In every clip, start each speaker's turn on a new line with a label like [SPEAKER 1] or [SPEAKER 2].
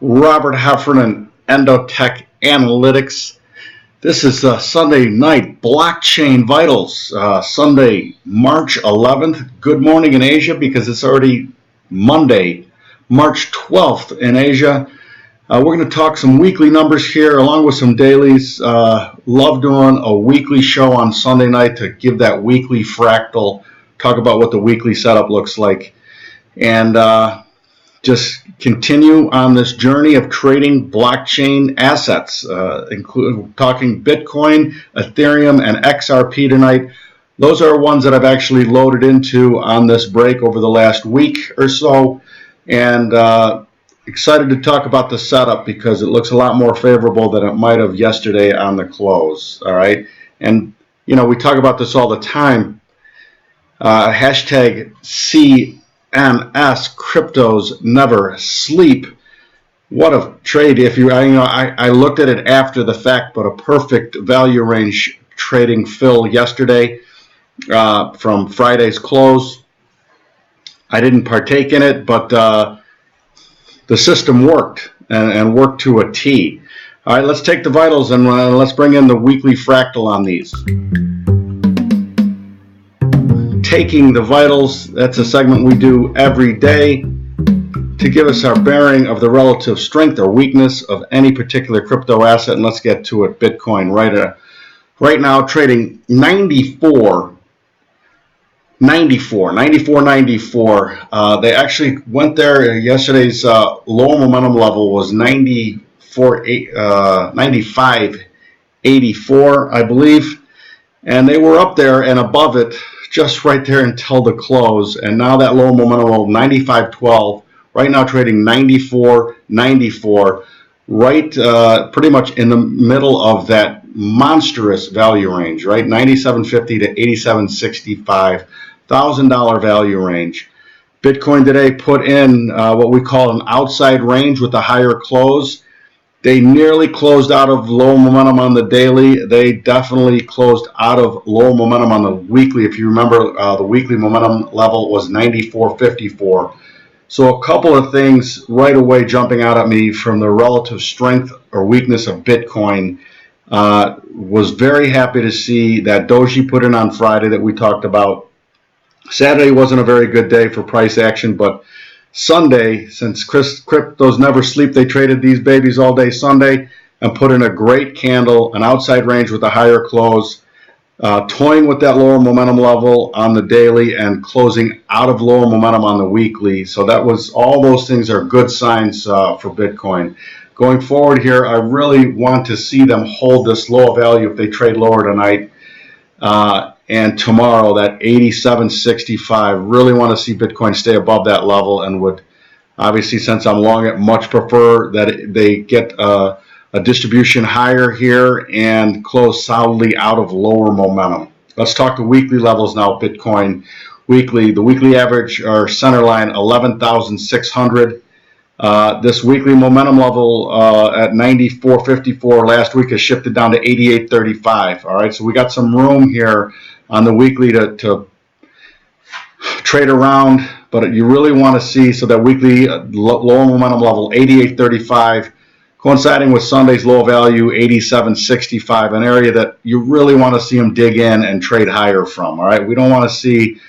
[SPEAKER 1] Robert Heffernan, EndoTech Analytics. This is Sunday night blockchain vitals, Sunday, March 11th. Good morning in Asia because it's already Monday, March 12th in Asia. We're going to talk some weekly numbers here along with some dailies. Love doing a weekly show on Sunday night to give that weekly fractal, talk about what the weekly setup looks like, and just continue on this journey of trading blockchain assets, including talking Bitcoin, Ethereum, and XRP tonight. Those are ones that I've actually loaded into on this break over the last week or so, and excited to talk about the setup because it looks a lot more favorable than it might have yesterday on the close. All right, and you know we talk about this all the time. Hashtag CMS, cryptos never sleep. What a trade! If you, I looked at it after the fact, but a perfect value range trading fill yesterday from Friday's close. I didn't partake in it, but the system worked and worked to a T. All right, let's take the vitals and let's bring in the weekly fractal on these. Taking the vitals, that's a segment we do every day to give us our bearing of the relative strength or weakness of any particular crypto asset. And let's get to it. Bitcoin right now trading 94.94. They actually went there. Yesterday's lower momentum level was 95.84, I believe, and they were up there and above it just right there until the close. And now that lower momentum level 95.12, right now trading 94.94, right pretty much in the middle of that monstrous value range, right? 97.50 to 87.65. $1,000 value range. Bitcoin today put in what we call an outside range with a higher close. They nearly closed out of low momentum on the daily. They definitely closed out of low momentum on the weekly. If you remember, the weekly momentum level was 94.54. So a couple of things right away jumping out at me from the relative strength or weakness of Bitcoin. Was very happy to see that Doji put in on Friday that we talked about. Saturday wasn't a very good day for price action, but Sunday, since cryptos never sleep, they traded these babies all day Sunday and put in a great candle, an outside range with a higher close, toying with that lower momentum level on the daily and closing out of lower momentum on the weekly. So that was, all those things are good signs for Bitcoin. Going forward here, I really want to see them hold this low value if they trade lower tonight. And tomorrow, that 87.65, really want to see Bitcoin stay above that level, and would obviously, since I'm long it, much prefer that they get a distribution higher here and close solidly out of lower momentum. Let's talk the weekly levels now. Bitcoin weekly, the weekly average or center line 11,600. This weekly momentum level at 94.54 last week has shifted down to 88.35. All right, so we got some room here on the weekly to trade around, but you really want to see, so that weekly lower momentum level 88.35 coinciding with Sunday's low value 87.65, an area that you really want to see them dig in and trade higher from. All right, we don't want to see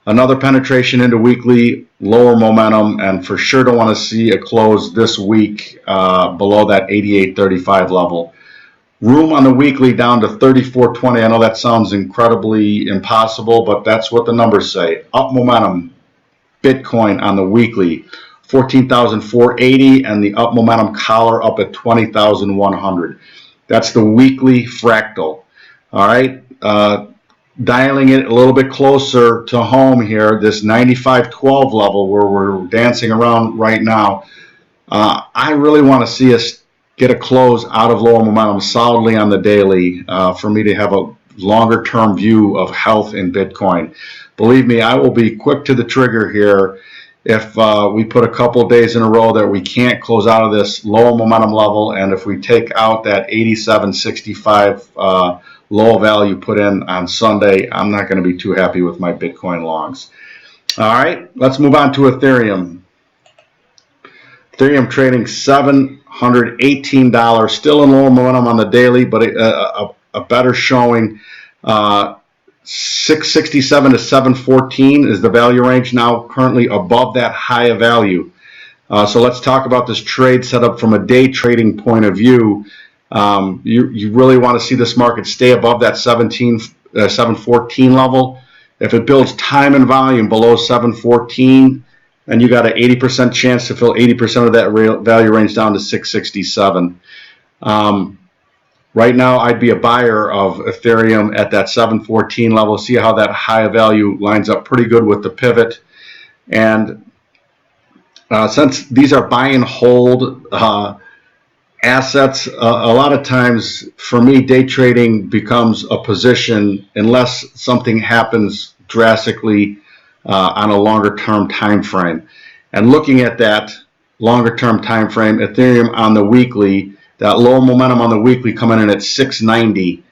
[SPEAKER 1] another penetration into weekly lower momentum, and for sure don't want to see a close this week below that 88.35 level. Room on the weekly down to 34.20. I know that sounds incredibly impossible, but that's what the numbers say. Up momentum, Bitcoin on the weekly, 14,480, and the up momentum collar up at 20,100. That's the weekly fractal. All right, dialing it a little bit closer to home here, this 95.12 level where we're dancing around right now. I really want to see us get a close out of lower momentum solidly on the daily for me to have a longer term view of health in Bitcoin. Believe me, I will be quick to the trigger here if we put a couple of days in a row that we can't close out of this lower momentum level, and if we take out that 87.65 low value put in on Sunday, I'm not going to be too happy with my Bitcoin longs. All right, let's move on to Ethereum. Ethereum trading $718, still in lower momentum on the daily, but a better showing. 667 to 714 is the value range now, currently above that high value. So let's talk about this trade setup from a day trading point of view. You really want to see this market stay above that 714 level. If it builds time and volume below 714, then you got an 80% chance to fill 80% of that value range down to 667. Right now, I'd be a buyer of Ethereum at that 714 level. See how that high value lines up pretty good with the pivot. And since these are buy and hold assets, a lot of times for me, day trading becomes a position unless something happens drastically on a longer term time frame. And looking at that longer term time frame, Ethereum on the weekly, that lower momentum on the weekly coming in at 690.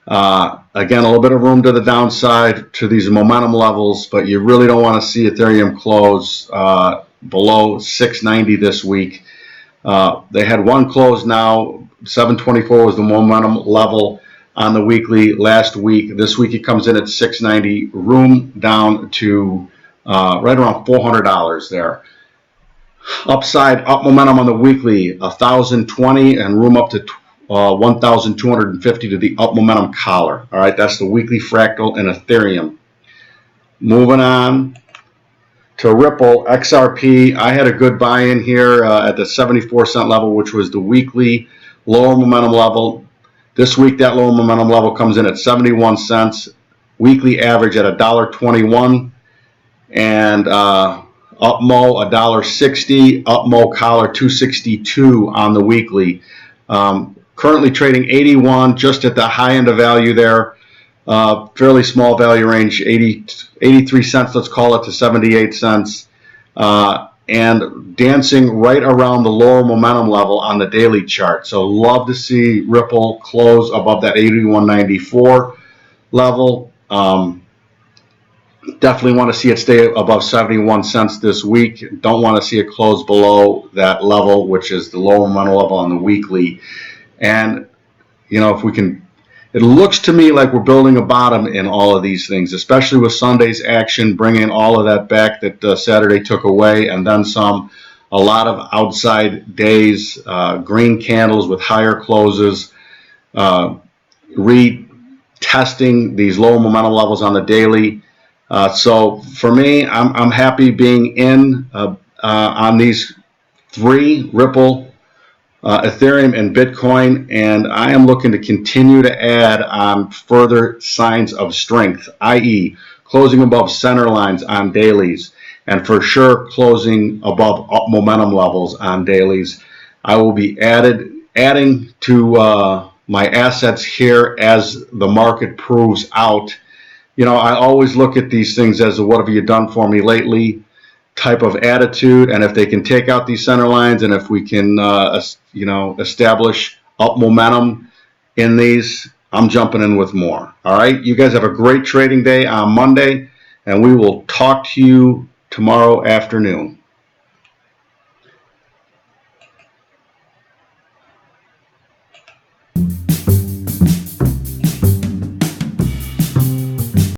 [SPEAKER 1] Again, a little bit of room to the downside to these momentum levels, but you really don't want to see Ethereum close below 690 this week. They had one close now. 724 was the momentum level on the weekly last week. This week it comes in at 690. Room down to right around $400 there. Upside, up momentum on the weekly, 1,020, and room up to 1,250 to the up momentum collar. All right, that's the weekly fractal in Ethereum. Moving on to Ripple, XRP. I had a good buy-in here at the 74-cent level, which was the weekly lower momentum level. This week, that lower momentum level comes in at 71 cents. Weekly average at $1.21, and Upmo $1.60, Upmo collar $2.62 on the weekly. Currently trading 81, just at the high end of value there. Fairly small value range, 83 cents, let's call it, to 78 cents. And dancing right around the lower momentum level on the daily chart. So love to see Ripple close above that 81.94 level. Definitely want to see it stay above 71 cents this week. Don't want to see it close below that level, which is the lower momentum level on the weekly. And, you know, if we can, it looks to me like we're building a bottom in all of these things, especially with Sunday's action, bringing all of that back that Saturday took away, and then some. A lot of outside days, green candles with higher closes, retesting these lower momentum levels on the daily. So for me, I'm happy being in on these three, Ripple, Ethereum, and Bitcoin, and I am looking to continue to add on further signs of strength, i.e. closing above center lines on dailies, and for sure closing above up momentum levels on dailies. I will be adding to my assets here as the market proves out. You know, I always look at these things as a what have you done for me lately type of attitude, and if they can take out these center lines, and if we can, establish up momentum in these, I'm jumping in with more. All right, you guys have a great trading day on Monday, and we will talk to you tomorrow afternoon.